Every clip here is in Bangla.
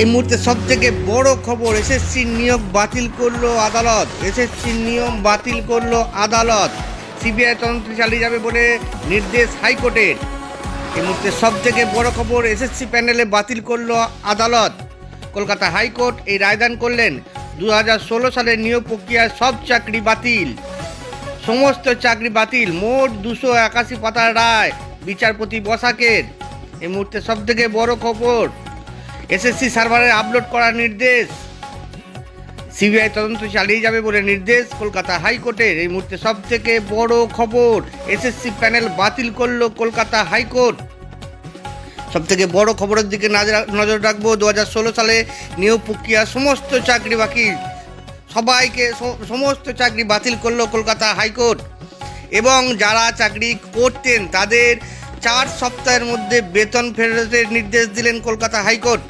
এই মুহূর্তে সব থেকে বড় খবর, এসএসসির নিয়োগ বাতিল করলো আদালত। এসএসসির নিয়ম বাতিল করলো আদালত। সিবিআই তদন্ত চালিয়ে যাবে বলে নির্দেশ হাইকোর্টের। এই মুহূর্তে সব থেকে বড় খবর, এসএসসি প্যানেলে বাতিল করলো আদালত। কলকাতা হাইকোর্ট এই রায়দান করলেন। 2016 সালের নিয়োগ প্রক্রিয়ায় সব চাকরি বাতিল, সমস্ত চাকরি বাতিল। মোট 281 পাতার রায় বিচারপতি বসাকের। এই মুহূর্তে সব থেকে বড় খবর, এসএসসি সার্ভারে আপলোড করার নির্দেশ। সিবিআই তদন্ত চালিয়ে যাবে বলে নির্দেশ কলকাতা হাইকোর্টের। এই মুহূর্তে সব থেকে বড় খবর, এসএসসি প্যানেল বাতিল করলো কলকাতা হাইকোর্ট। সব থেকে বড় খবরের দিকে নজর রাখবো। 2016 সালে নিয়োগ প্রক্রিয়া সমস্ত চাকরি বাতিল, সবাইকে সমস্ত চাকরি বাতিল করলো কলকাতা হাইকোর্ট। এবং যারা চাকরি করতেন তাদের 4 সপ্তাহের মধ্যে বেতন ফেরতের নির্দেশ দিলেন কলকাতা হাইকোর্ট।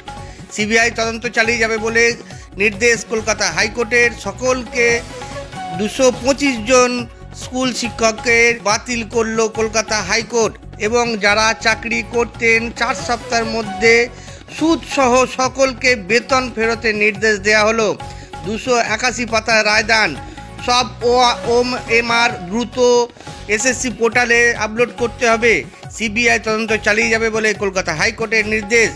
সিবিআই তদন্ত চালিয়ে যাবে বলে নির্দেশ কলকাতা হাইকোর্টের। সকলকে 225 জন স্কুল শিক্ষকের বাতিল করলো কলকাতা হাইকোর্ট। এবং যারা চাকরি করতেন 4 সপ্তাহের মধ্যে সুদসহ সকলকে বেতন ফেরতের নির্দেশ দেওয়া হলো। 281 পাতার রায়দান। সব OMR দ্রুত এসএসসি পোর্টালে আপলোড করতে হবে। সিবিআই তদন্ত চালিয়ে যাবে বলে কলকাতা হাইকোর্টের নির্দেশ।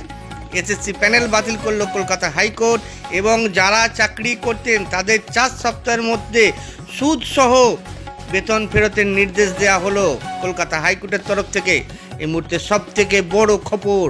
এসএসসি প্যানেল বাতিল করলো কলকাতা হাইকোর্ট। এবং যারা চাকরি করতেন তাদের 4 সপ্তাহের মধ্যে সুদসহ বেতন ফেরতের নির্দেশ দেওয়া হলো কলকাতা হাইকোর্টের তরফ থেকে। এই মুহূর্তে সব থেকে বড় খবর।